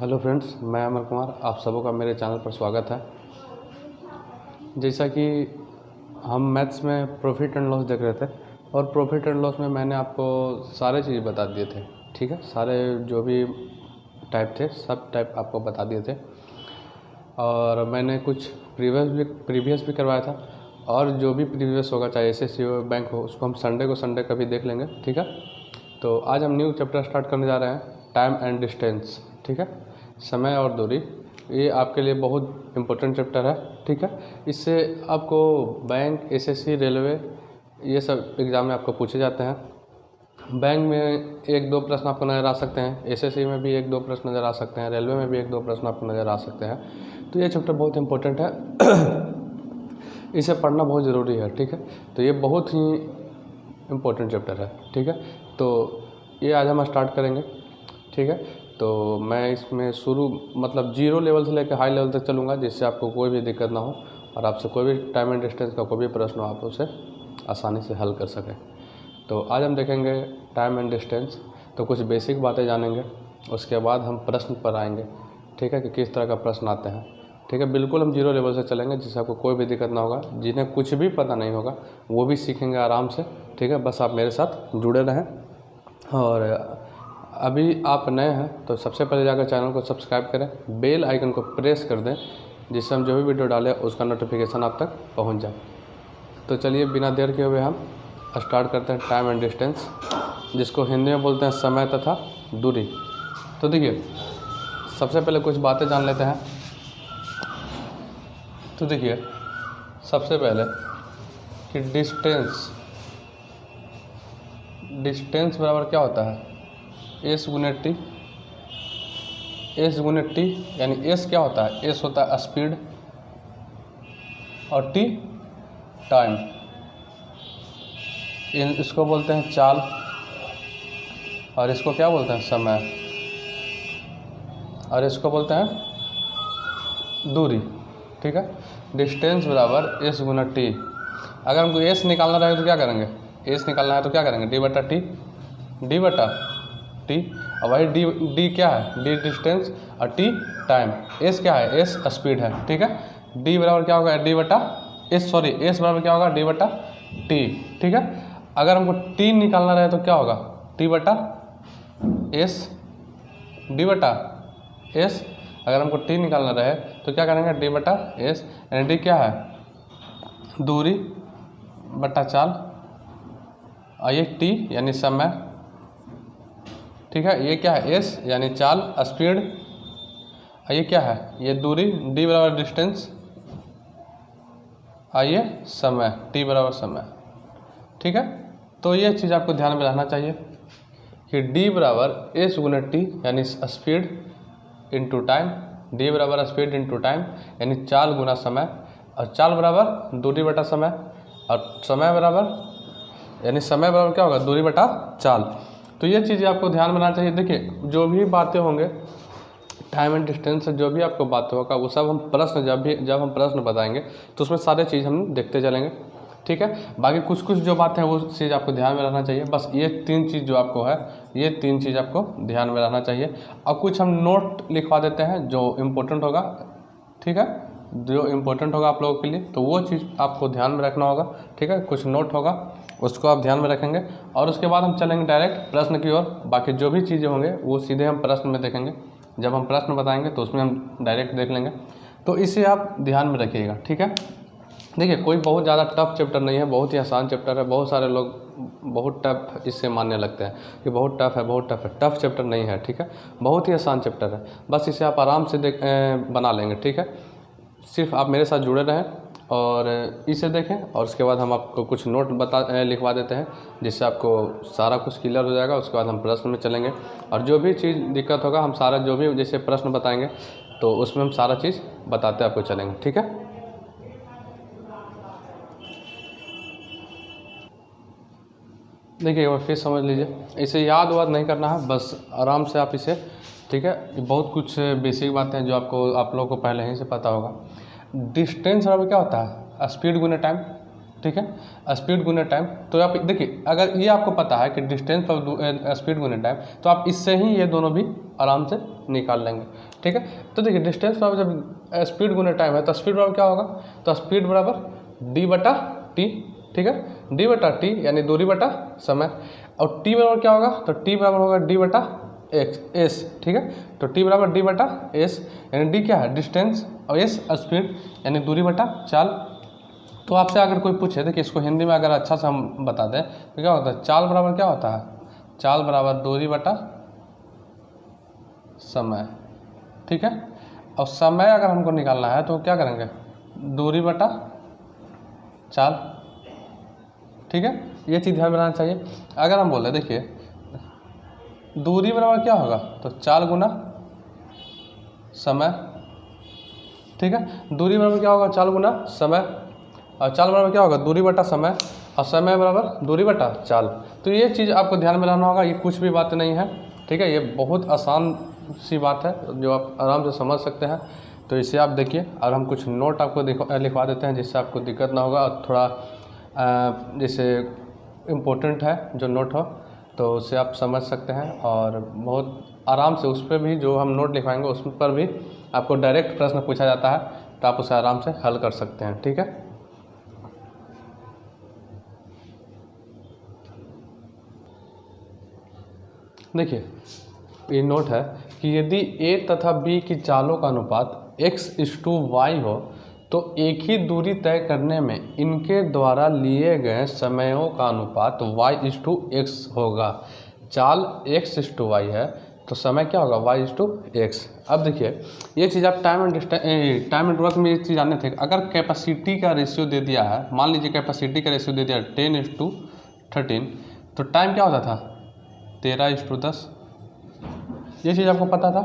Hello friends, मैं अमर कुमार। आप सबों का मेरे चैनल पर स्वागत है। जैसा कि हम मैथ्स में प्रॉफिट एंड लॉस देख रहे थे और प्रॉफिट एंड लॉस में मैंने आपको सारे चीज़ बता दिए थे। ठीक है, सारे जो भी टाइप थे सब टाइप आपको बता दिए थे और मैंने कुछ प्रीवियस भी करवाया था और जो भी प्रीवियस होगा, चाहे एसएससी हो, बैंक हो, उसको हम संडे कभी देख लेंगे। ठीक है, तो आज हम न्यू चैप्टर स्टार्ट करने जा रहे हैं, टाइम एंड डिस्टेंस। ठीक है, समय और दूरी। ये आपके लिए बहुत इम्पोर्टेंट चैप्टर है। ठीक है, इससे आपको बैंक, एसएससी, रेलवे, ये सब एग्ज़ाम में आपको पूछे जाते हैं। बैंक में 1-2 प्रश्न आपको नज़र आ सकते हैं, एसएससी में भी 1-2 प्रश्न नज़र आ सकते हैं, रेलवे में भी 1-2 प्रश्न आपको नज़र आ सकते हैं। तो ये चैप्टर बहुत इम्पोर्टेंट है इसे पढ़ना बहुत ज़रूरी है। ठीक है, तो ये बहुत ही इम्पोर्टेंट चैप्टर है। ठीक है, तो ये आज हम स्टार्ट करेंगे। ठीक है, तो मैं इसमें शुरू मतलब 0 लेवल से लेकर हाई लेवल तक चलूँगा, जिससे आपको कोई भी दिक्कत ना हो और आपसे कोई भी टाइम एंड डिस्टेंस का कोई भी प्रश्न हो आप उसे आसानी से हल कर सकें। तो आज हम देखेंगे टाइम एंड डिस्टेंस। तो कुछ बेसिक बातें जानेंगे, उसके बाद हम प्रश्न पर आएंगे। ठीक है, कि किस तरह का प्रश्न आते हैं। ठीक है, बिल्कुल हम 0 लेवल से चलेंगे, जिससे आपको कोई भी दिक्कत ना होगा। जिन्हें कुछ भी पता नहीं होगा वो भी सीखेंगे आराम से। ठीक है, बस आप मेरे साथ जुड़े रहें। और अभी आप नए हैं तो सबसे पहले जाकर चैनल को सब्सक्राइब करें, बेल आइकन को प्रेस कर दें, जिससे हम जो भी वीडियो डालें उसका नोटिफिकेशन आप तक पहुंच जाए। तो चलिए बिना देर के हुए हम स्टार्ट करते हैं टाइम एंड डिस्टेंस, जिसको हिंदी में बोलते हैं समय तथा दूरी। तो देखिए, सबसे पहले कुछ बातें जान लेते हैं। तो देखिए, सबसे पहले कि डिस्टेंस बराबर क्या होता है, एस गुने टी। एस गुने टी यानी एस क्या होता है, एस होता है स्पीड और टी टाइम। इसको बोलते हैं चाल और इसको क्या बोलते हैं, समय, और इसको बोलते हैं दूरी। ठीक है, डिस्टेंस बराबर एस गुना टी। अगर हमको एस निकालना रहेगा तो क्या करेंगे, एस निकालना है तो क्या करेंगे, डी बटा टी। और वही डी क्या है, डी डिस्टेंस और टी टाइम। एस क्या है, एस स्पीड है। ठीक है, डी बराबर क्या होगा, डी बटा एस, सॉरी एस बराबर क्या होगा, डी बटा टी। ठीक है, अगर हमको टी निकालना रहे तो क्या होगा, टी बटा एस, डी बटा एस। अगर हमको टी निकालना रहे तो क्या करेंगे, डी बटा एस, यानी डी क्या है, दूरी बटा चाल, और ये टी यानी समय। ठीक है, ये क्या है, एस यानी चाल स्पीड, और ये क्या है, ये दूरी, डी बराबर डिस्टेंस, और ये समय, टी बराबर समय। ठीक है, तो ये चीज़ आपको ध्यान में रहना चाहिए कि डी बराबर एस गुना टी यानी स्पीड इंटू टाइम, डी बराबर स्पीड इंटू टाइम यानी चाल गुना समय, और चाल बराबर दूरी बटा समय, और समय बराबर क्या होगा, दूरी बटा चाल। तो ये चीज़ें आपको ध्यान में रखना चाहिए। देखिए, जो भी बातें होंगे टाइम एंड डिस्टेंस से, जो भी आपको बातें होगा वो सब हम प्रश्न जब हम प्रश्न बताएंगे तो उसमें सारे चीज़ हम देखते चलेंगे। ठीक है, बाकी कुछ जो बातें हैं वो चीज़ आपको ध्यान में रहना चाहिए। बस ये 3 चीज़ जो आपको है, ये 3 चीज़ आपको ध्यान में रहना चाहिए। और कुछ हम नोट लिखवा देते हैं जो इम्पोर्टेंट होगा। ठीक है, जो इम्पोर्टेंट होगा आप लोगों के लिए, तो वो चीज़ आपको ध्यान में रखना होगा। ठीक है, कुछ नोट होगा उसको आप ध्यान में रखेंगे और उसके बाद हम चलेंगे डायरेक्ट प्रश्न की ओर। बाकी जो भी चीज़ें होंगे वो सीधे हम प्रश्न में देखेंगे। जब हम प्रश्न बताएंगे तो उसमें हम डायरेक्ट देख लेंगे। तो इसे आप ध्यान में रखिएगा। ठीक है, देखिए, कोई बहुत ज़्यादा टफ चैप्टर नहीं है, बहुत ही आसान चैप्टर है। बहुत सारे लोग बहुत टफ इससे मानने लगते हैं कि बहुत टफ है। टफ चैप्टर नहीं है। ठीक है, बहुत ही आसान चैप्टर है, बस इसे आप आराम से बना लेंगे। ठीक है, सिर्फ आप मेरे साथ जुड़े रहें और इसे देखें और उसके बाद हम आपको कुछ नोट लिखवा देते हैं, जिससे आपको सारा कुछ क्लियर हो जाएगा। उसके बाद हम प्रश्न में चलेंगे और जो भी चीज़ दिक्कत होगा हम सारा, जो भी जैसे प्रश्न बताएंगे तो उसमें हम सारा चीज़ बताते आपको चलेंगे। ठीक है, देखिए, एक बार फिर समझ लीजिए, इसे याद वाद नहीं करना है, बस आराम से आप इसे। ठीक है, बहुत कुछ बेसिक बातें हैं जो आप लोगों को पहले ही से पता होगा। डिस्टेंस बराबर क्या होता है, स्पीड गुने टाइम। ठीक है, स्पीड गुने टाइम। तो आप देखिए, अगर ये आपको पता है कि डिस्टेंस पर स्पीड गुने टाइम, तो आप इससे ही ये दोनों भी आराम से निकाल लेंगे, ठीक है। तो देखिए, डिस्टेंस पर जब स्पीड गुने टाइम है तो स्पीड बराबर क्या होगा, तो स्पीड बराबर डी बटा टी, ठीक है, डी बटा टी यानी दूरी बटा समय। और टी बराबर क्या होगा, तो टी बराबर होगा डी बटा एक्स एस, ठीक है। तो टी बराबर डी बटा एस, यानी डी क्या है, डिस्टेंस, और एस स्पीड यानी दूरी बटा चाल। तो आपसे अगर कोई पूछे तो कि इसको हिंदी में अगर अच्छा से हम बता दें तो क्या होता है, चाल बराबर क्या होता है, चाल बराबर दूरी बटा समय, ठीक है। और समय अगर हमको निकालना है तो क्या करेंगे, दूरी बटा चाल, ठीक है। ये चीज़ ध्यान में रखना चाहिए। अगर हम बोले देखिए दूरी बराबर क्या होगा, तो चाल गुना समय, ठीक है। दूरी बराबर क्या होगा, चाल गुना समय, और चाल बराबर क्या होगा, दूरी बटा समय, और समय बराबर दूरी बटा चाल। तो ये चीज़ आपको ध्यान में रखना होगा, ये कुछ भी बात नहीं है, ठीक है। ये बहुत आसान सी बात है जो आप आराम से समझ सकते हैं। तो इसे आप देखिए, और हम कुछ नोट आपको लिखवा देते हैं जिससे आपको दिक्कत ना होगा, और थोड़ा जैसे इम्पोर्टेंट है जो नोट हो तो उसे आप समझ सकते हैं, और बहुत आराम से उस पर भी जो हम नोट लिखवाएंगे उस पर भी आपको डायरेक्ट प्रश्न पूछा जाता है, तो आप उसे आराम से हल कर सकते हैं, ठीक है। देखिए, ये नोट है कि यदि ए तथा बी की चालों का अनुपात x/y हो तो एक ही दूरी तय करने में इनके द्वारा लिए गए समयों का अनुपात y/x होगा। चाल x/y है तो समय क्या होगा, y/x। अब देखिए, ये चीज़ आप टाइम एंड वर्क में ये चीज़ जानने थे। अगर कैपेसिटी का रेशियो दे दिया है, मान लीजिए कैपेसिटी का रेशियो दे दिया 10:13, तो टाइम क्या होता था, 13:10। ये चीज़ आपको पता था,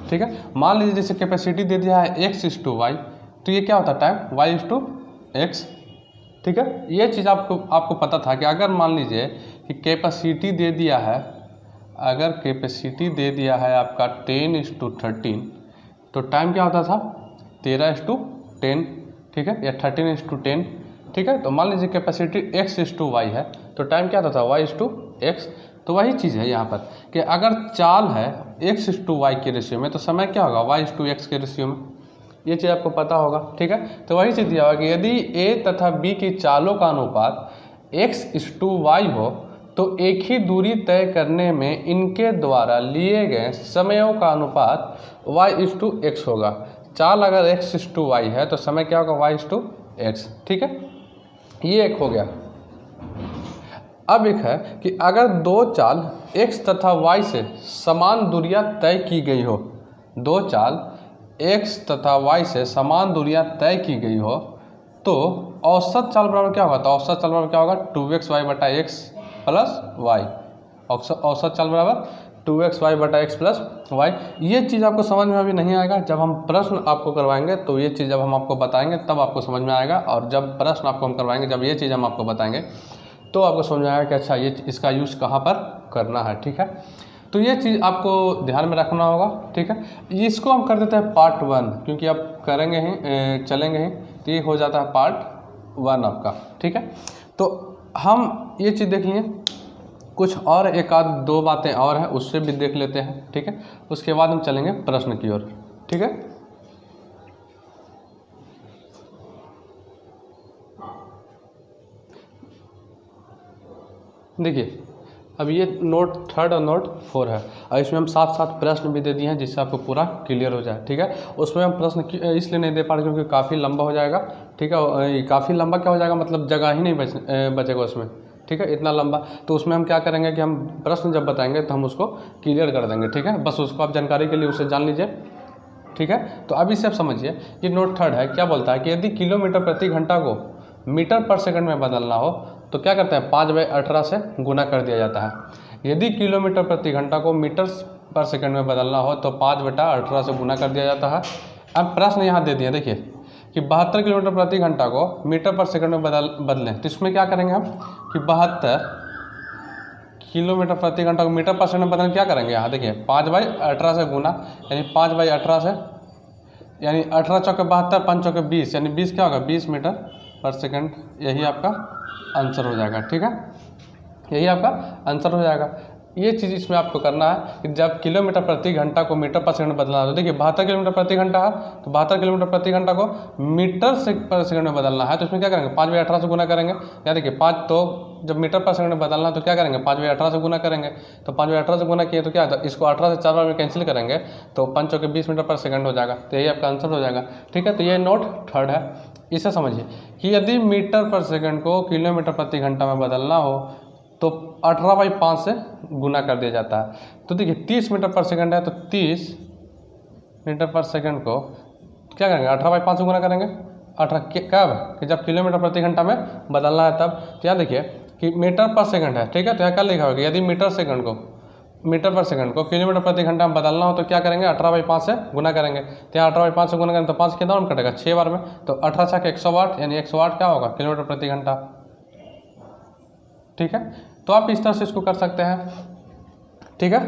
ठीक है। मान लीजिए जैसे कैपेसिटी दे दिया है x/y, तो ये क्या होता है, टाइम y/x, ठीक है। ये चीज़ आपको पता था कि अगर मान लीजिए कि कैपेसिटी दे दिया है, अगर कैपेसिटी दे दिया है आपका 10:13, तो टाइम क्या होता था, 13:10, ठीक है, या 13:10, ठीक है। तो मान लीजिए कैपेसिटी x/y है तो टाइम क्या होता था, y/x। तो वही चीज़ है यहाँ पर कि अगर चाल है x/y के रेशियो में तो समय क्या होगा, y/x के रेशियो में। ये चीज़ आपको पता होगा, ठीक है। तो वही चीज़ दिया होगा कि यदि a तथा b की चालों का अनुपात x/y हो तो एक ही दूरी तय करने में इनके द्वारा लिए गए समयों का अनुपात y/x होगा। चाल अगर x/y है तो समय क्या होगा, y/x, ठीक है। ये एक हो गया। अब एक है कि अगर दो चाल x तथा y से समान दूरियां तय की गई हो, दो चाल x तथा y से समान दूरियां तय की गई हो तो औसत चाल बराबर क्या होगा, तो औसत चाल बराबर क्या होगा, 2xy बटा x प्लस y। औसत चाल बराबर 2xy बटा x प्लस y। ये चीज़ आपको समझ में अभी नहीं आएगा, जब हम प्रश्न आपको करवाएंगे तो ये चीज़ जब हम आपको बताएंगे तब आपको समझ में आएगा, और जब प्रश्न आपको हम करवाएंगे, जब ये चीज़ हम आपको बताएंगे तो आपको समझ में आएगा कि अच्छा ये इसका यूज़ कहाँ पर करना है, ठीक है। तो ये चीज़ आपको ध्यान में रखना होगा, ठीक है। इसको हम कर देते हैं पार्ट 1, क्योंकि आप करेंगे ही, चलेंगे ही, तो ये हो जाता है पार्ट 1 आपका, ठीक है। तो हम ये चीज़ देख लिए, कुछ और एक आध दो बातें और हैं उससे भी देख लेते हैं, ठीक है। उसके बाद हम चलेंगे प्रश्न की ओर, ठीक है। देखिए, अब ये नोट 3 और नोट 4 है, और इसमें हम साथ साथ प्रश्न भी दे दिए हैं जिससे आपको पूरा क्लियर हो जाए, ठीक है। उसमें हम प्रश्न इसलिए नहीं दे पा रहे क्योंकि काफ़ी लंबा हो जाएगा, ठीक है। काफ़ी लंबा क्या हो जाएगा, मतलब जगह ही नहीं बचेगा उसमें, ठीक है, इतना लंबा। तो उसमें हम क्या करेंगे कि हम प्रश्न जब बताएंगे तो हम उसको क्लियर कर देंगे, ठीक है। बस उसको आप जानकारी के लिए उसे जान लीजिए, ठीक है। तो अभी से आप समझिए, ये नोट 3 है, क्या बोलता है कि यदि किलोमीटर प्रति घंटा को मीटर पर सेकंड में बदलना हो तो क्या करते हैं, 5/18 से गुना कर दिया जाता है। यदि किलोमीटर प्रति घंटा को मीटर पर सेकंड में बदलना हो तो 5/18 से गुना कर दिया जाता है। अब प्रश्न यहाँ दे दिया, देखिए कि 72 किलोमीटर प्रति घंटा को मीटर पर सेकंड में बदलें, तो इसमें क्या करेंगे हम कि 72 किलोमीटर प्रति घंटा को मीटर पर सेकंड में बदलें, क्या करेंगे यहाँ देखिए 5/18 से गुना, यानी 5/18 से, यानी 18 चौके 72, 5 चौके 20, यानी 20 क्या होगा, 20 मीटर पर सेकंड, यही आपका आंसर हो जाएगा। ठीक है, यही आपका आंसर हो जाएगा। ये चीज़ इसमें आपको करना है कि जब किलोमीटर प्रति घंटा को मीटर पर सेकंड में बदलना है, तो देखिए 72 किलोमीटर प्रति घंटा है, तो 72 किलोमीटर प्रति घंटा को मीटर से पर सेकंड में बदलना है, तो इसमें क्या करेंगे 5/18 से गुना करेंगे। या देखिए 5, तो जब मीटर पर सेकंड में बदलना है तो क्या करेंगे 5/18 से गुना करेंगे। तो 5/18 से गुना किए तो क्या है, इसको 18 से 4 बार में कैंसिल करेंगे तो 5 चौके 20 मीटर पर सेकंड हो जाएगा। तो यही आपका आंसर हो जाएगा। ठीक है, तो ये नोट थर्ड है। इसे समझिए कि यदि मीटर पर सेकंड को किलोमीटर प्रति घंटा में बदलना हो तो 18/5 से गुना कर दिया जाता है। तो देखिए 30 मीटर पर सेकंड है, तो 30 मीटर पर सेकंड को क्या करेंगे 18/5 से गुना करेंगे। 18 कब, कि जब किलोमीटर प्रति घंटा में बदलना है तब। तो यहाँ देखिए कि मीटर पर सेकंड है, ठीक है, तो यहाँ क्या लिखा होगा, यदि मीटर पर सेकंड को किलोमीटर प्रति घंटा में बदलना हो तो क्या करेंगे 18/5 से गुना करेंगे। तो यहाँ 18/5 से गुना करेंगे तो 5 कितना में कटेगा 6 बार में, तो 18 छक 108, यानी 108 क्या होगा किलोमीटर प्रति घंटा। ठीक है, तो आप इस तरह से इसको कर सकते हैं। ठीक है,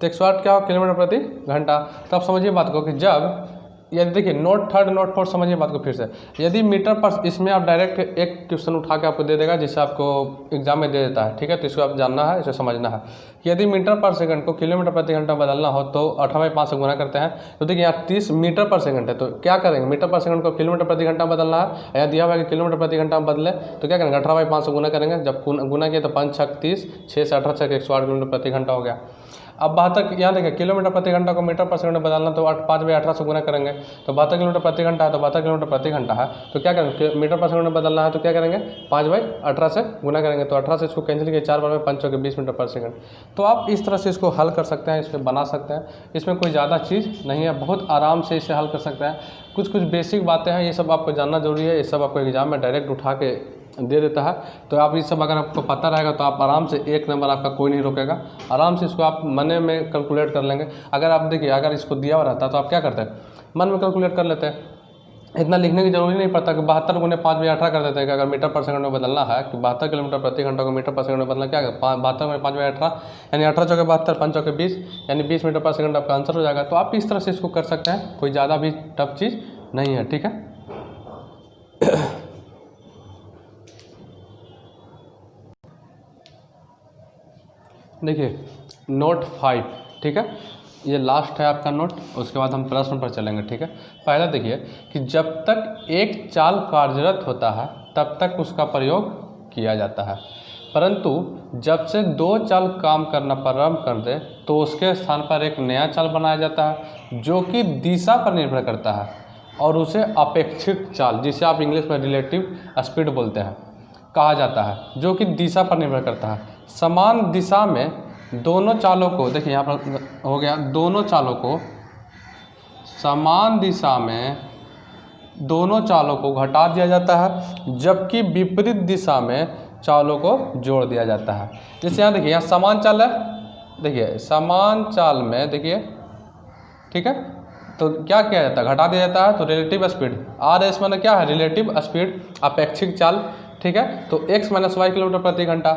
तो 108 क्या हो किलोमीटर प्रति घंटा। तो आप समझिए बात को कि जब यदि देखिए नोट थर्ड नोट फोर्थ समझिए बात को फिर से। यदि मीटर पर, इसमें आप डायरेक्ट एक क्वेश्चन उठा के आपको दे देगा जिससे आपको एग्जाम में दे देता है। ठीक है, तो इसको आप जानना है, इसे समझना है। यदि मीटर पर सेकंड को किलोमीटर प्रति घंटा बदलना हो तो 18/5 से गुना करते हैं। तो देखिए यहाँ 30 मीटर पर सेकंड है, तो क्या करेंगे मीटर पर सेकंड को किलोमीटर प्रति घंटा बदलना है, यहाँ दिया हुआ है कि किलोमीटर प्रति घंटा में बदले, तो क्या करेंगे 18/5 से गुना करेंगे। जब गुना किया तो 5 छक 30, 6 से 18 छक 108 किलोमीटर प्रति घंटा हो गया। अब 72, यहाँ देखिए किलोमीटर प्रति घंटा को मीटर पर सेकंड में बदलना तो 5/18 से गुना करेंगे, तो 72 किलोमीटर प्रति घंटा है, तो 72 किलोमीटर प्रति घंटा है, तो क्या करेंगे मीटर पर सेकंड में बदलना है तो क्या करेंगे 5/18 से गुना करेंगे। तो 18 से इसको कैंसिल किया 4 बार में, 5 चौके 20 मीटर पर सेकंड। तो आप इस तरह से इसको हल कर सकते हैं, इसको बना सकते हैं। इसमें कोई ज़्यादा चीज़ नहीं है, बहुत आराम से इसे हल कर सकते हैं। कुछ बेसिक बातें हैं, ये सब आपको जानना जरूरी है। ये सब आपको एग्जाम में डायरेक्ट उठा के दे देता है, तो आप ये सब अगर आपको पता रहेगा तो आप आराम से 1 नंबर आपका कोई नहीं रोकेगा। आराम से इसको आप मन में कैलकुलेट कर लेंगे। अगर आप देखिए अगर इसको दिया हुआ रहता तो आप क्या करते हैं मन में कैलकुलेट कर लेते हैं, इतना लिखने की जरूरी नहीं पड़ता कि 72 गुने 5/18 कर देते हैं। कि अगर मीटर पर सेकंड में बदलना है कि 72 किलोमीटर प्रति घंटा को मीटर पर सेकंड में बदलना, क्या 72 गुने 5/18 यानी 18 चौके 72, 5 चौके 20 यानी 20 मीटर पर सेकंड आपका आंसर हो जाएगा। तो आप इस तरह से इसको कर सकते हैं, कोई ज़्यादा भी टफ चीज़ नहीं है। ठीक है, देखिए नोट 5, ठीक है, ये लास्ट है आपका नोट, उसके बाद हम प्रश्न पर चलेंगे। ठीक है, पहला देखिए कि जब तक एक चाल कार्यरत होता है तब तक उसका प्रयोग किया जाता है, परंतु जब से 2 चाल काम करना प्रारंभ कर दे तो उसके स्थान पर एक नया चाल बनाया जाता है जो कि दिशा पर निर्भर करता है और उसे अपेक्षित चाल, जिसे आप इंग्लिश में रिलेटिव स्पीड बोलते हैं, कहा जाता है, जो कि दिशा पर निर्भर करता है। समान दिशा में दोनों चालों को, देखिए यहाँ पर हो गया, दोनों चालों को समान दिशा में दोनों चालों को घटा दिया जाता है, जबकि विपरीत दिशा में चालों को जोड़ दिया जाता है। जैसे यहाँ देखिए, यहाँ समान चाल है, देखिए समान चाल में देखिए, ठीक है, तो क्या किया जाता है घटा दिया जाता है। तो रिलेटिव स्पीड RS माने क्या है रिलेटिव स्पीड, अपेक्षिक चाल। ठीक है, तो x - y किलोमीटर प्रति घंटा।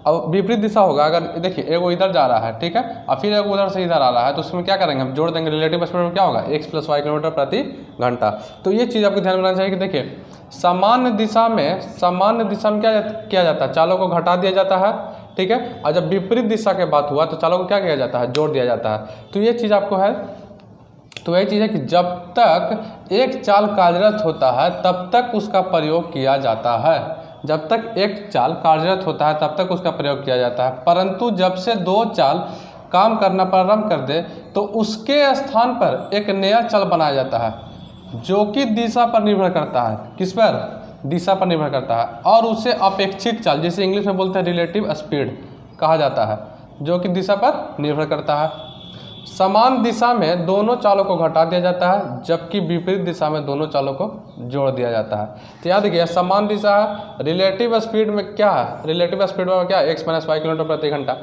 अब विपरीत दिशा होगा, अगर देखिए एगो इधर जा रहा है, ठीक है, और फिर एगो उधर से इधर आ रहा है, तो उसमें क्या करेंगे हम जोड़ देंगे। रिलेटिव स्पीड में क्या होगा x + y किलोमीटर प्रति घंटा। तो ये चीज़ आपको ध्यान में रखना चाहिए कि देखिए सामान्य दिशा में क्या किया जाता है, चालों को घटा दिया जाता है। ठीक है, और जब विपरीत दिशा की बात हुआ तो चालों को क्या किया जाता है, जोड़ दिया जाता है। तो ये चीज़ आपको है, तो यही चीज़ है कि जब तक एक चाल कार्यरत होता है तब तक उसका प्रयोग किया जाता है। जब तक एक चाल कार्यरत होता है तब तक उसका प्रयोग किया जाता है, परंतु जब से 2 चाल काम करना प्रारंभ कर दे तो उसके स्थान पर एक नया चाल बनाया जाता है जो कि दिशा पर निर्भर करता है। किस पर, दिशा पर निर्भर करता है, और उसे अपेक्षित चाल, जिसे इंग्लिश में बोलते हैं रिलेटिव स्पीड कहा जाता है, जो कि दिशा पर निर्भर करता है। समान दिशा में दोनों चालों को घटा दिया जाता है, जबकि विपरीत दिशा में दोनों चालों को जोड़ दिया जाता है। तो याद रखिए समान दिशा है, रिलेटिव स्पीड में क्या है, रिलेटिव स्पीड में क्या है x - y किलोमीटर प्रति घंटा।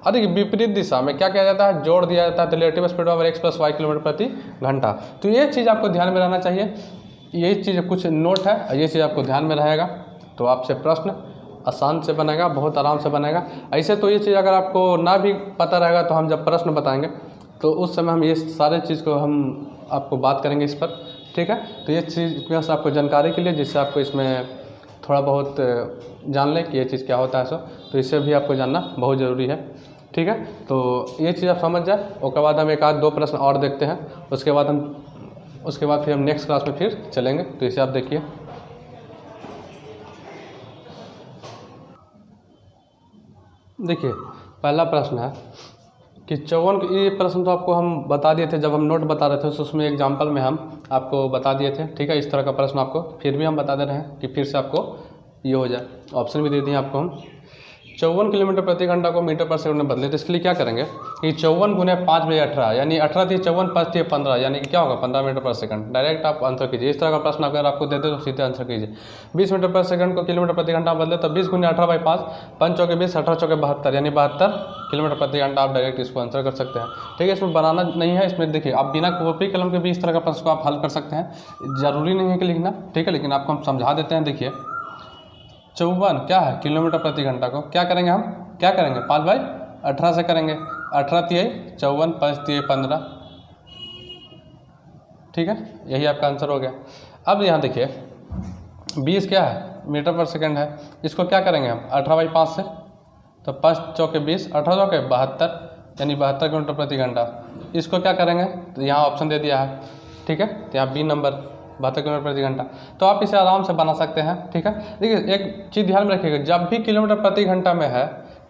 और देखिए विपरीत दिशा में क्या किया जाता है, जोड़ दिया जाता है, रिलेटिव स्पीड में x + y किलोमीटर प्रति घंटा। तो ये चीज़ आपको ध्यान में रहना चाहिए, ये चीज़ कुछ नोट है, ये चीज़ आपको ध्यान में रहेगा तो आपसे प्रश्न आसान से बनेगा, बहुत आराम से बनेगा। ऐसे तो ये चीज़ अगर आपको ना भी पता रहेगा तो हम जब प्रश्न बताएंगे तो उस समय हम ये सारे चीज़ को हम आपको बात करेंगे इस पर। ठीक है, तो ये चीज़ बस आपको जानकारी के लिए, जिससे आपको इसमें थोड़ा बहुत जान लें कि ये चीज़ क्या होता है। तो इससे भी आपको जानना बहुत ज़रूरी है, ठीक है। तो ये चीज़ आप समझ जाए, उसके बाद हम एक आध दो प्रश्न और देखते हैं, उसके बाद फिर हम नेक्स्ट क्लास में फिर चलेंगे। तो इसे आप देखिए। देखिए पहला प्रश्न है कि 54, ये प्रश्न तो आपको हम बता दिए थे जब हम नोट बता रहे थे, तो उसमें एग्जाम्पल में हम आपको बता दिए थे, ठीक है। इस तरह का प्रश्न आपको फिर भी हम बता दे रहे हैं कि फिर से आपको ये हो जाए। ऑप्शन भी दे दिए आपको हम। 54 किलोमीटर प्रति घंटा को मीटर पर सेकंड में बदले, तो इसके लिए क्या करेंगे कि 54 गुने 5/18 यानी 18 थी 54, 5 थी 15, यानी कि क्या होगा 15 मीटर पर सेकंड। डायरेक्ट आप आंसर कीजिए। इस तरह का प्रश्न अगर आपको दे दे तो सीधे आंसर कीजिए। 20 मीटर पर सेकंड को किलोमीटर प्रति घंटा बदले, तो 20 गुने 18/5, 5 चौके 20, 18 चौके 72, यानी 72 किलोमीटर प्रति घंटा। आप डायरेक्ट इसको आंसर कर सकते हैं, ठीक है। इसमें बनाना नहीं है, इसमें देखिए आप बिना कॉपी कलम के भी इस तरह का प्रश्न को आप हल कर सकते हैं, जरूरी नहीं है कि लिखना, ठीक है। लेकिन आपको हम समझा देते हैं। देखिए 54 क्या है किलोमीटर प्रति घंटा को क्या करेंगे, हम क्या करेंगे 5/18 से करेंगे। 18 तिहाई 54, 5 तिहाई 15, ठीक है। यही आपका आंसर हो गया। अब यहाँ देखिए 20 क्या है मीटर पर सेकंड है, इसको क्या करेंगे हम 18/5 से, तो 5 चौके 20, 18 चौके 72, यानी 72 किलोमीटर प्रति घंटा। इसको क्या करेंगे, तो यहाँ ऑप्शन दे दिया है, ठीक है। तो यहाँ बी नंबर 72 किलोमीटर प्रति घंटा। तो आप इसे आराम से बना सकते हैं, ठीक है। देखिए एक चीज़ ध्यान में रखिएगा, जब भी किलोमीटर प्रति घंटा में है,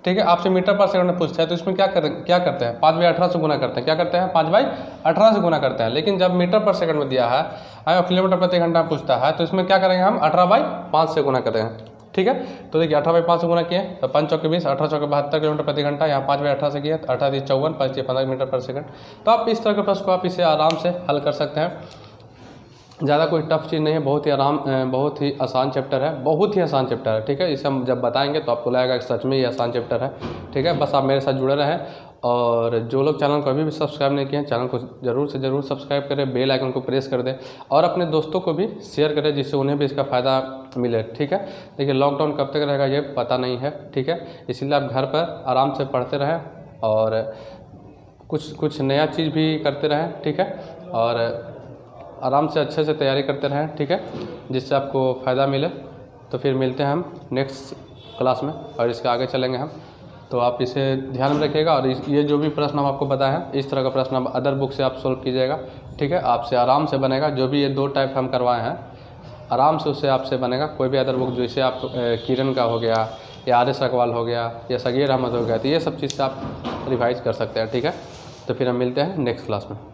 ठीक है, आपसे मीटर पर सेकंड में पूछता है, तो इसमें क्या करते हैं 5/18 से गुना करते हैं। क्या करते हैं 5/18 से गुना करते हैं। लेकिन जब मीटर पर सेकंड में दिया है और किलोमीटर प्रति घंटा पूछता है, तो इसमें क्या करेंगे हम 18/5 से गुना करेंगे, ठीक है। तो देखिए 18/5 से गुना किए तो 5 चौके 20, 18 चौके 72 किलोमीटर प्रति घंटा। यहाँ 5/18 से किए तो 18 × 54, 5 × 15 मीटर पर सेकंड। तो आप इस तरह के प्रश्न को आप इसे आराम से हल कर सकते हैं। ज़्यादा कोई टफ चीज़ नहीं है, बहुत ही आसान चैप्टर है, बहुत ही आसान चैप्टर है, ठीक है। इसे हम जब बताएंगे तो आपको लगेगा कि सच में ये आसान चैप्टर है, ठीक है। बस आप मेरे साथ जुड़े रहें, और जो लोग चैनल को अभी भी सब्सक्राइब नहीं किए हैं, चैनल को ज़रूर से ज़रूर सब्सक्राइब करें, बेल आइकन को प्रेस कर दें, और अपने दोस्तों को भी शेयर करें, जिससे उन्हें भी इसका फ़ायदा मिले, ठीक है। देखिए लॉकडाउन कब तक रहेगा ये पता नहीं है, ठीक है। इसीलिए आप घर पर आराम से पढ़ते रहें और कुछ नया चीज़ भी करते रहें, ठीक है। और आराम से अच्छे से तैयारी करते रहें, ठीक है, जिससे आपको फ़ायदा मिले। तो फिर मिलते हैं हम नेक्स्ट क्लास में, और इसके आगे चलेंगे हम। तो आप इसे ध्यान में रखिएगा, और ये जो भी प्रश्न हम आपको बताए हैं, इस तरह का प्रश्न आप अदर बुक से आप सोल्व कीजिएगा, ठीक है। आपसे आराम से बनेगा। जो भी ये 2 टाइप हम करवाए हैं, आराम से उससे आपसे बनेगा। कोई भी अदर बुक जैसे आप किरण का हो गया, या आर.एस. अग्रवाल हो गया, या सगीर अहमद हो गया, तो ये सब चीज़ से आप रिवाइज कर सकते हैं, ठीक है। तो फिर हम मिलते हैं नेक्स्ट क्लास में।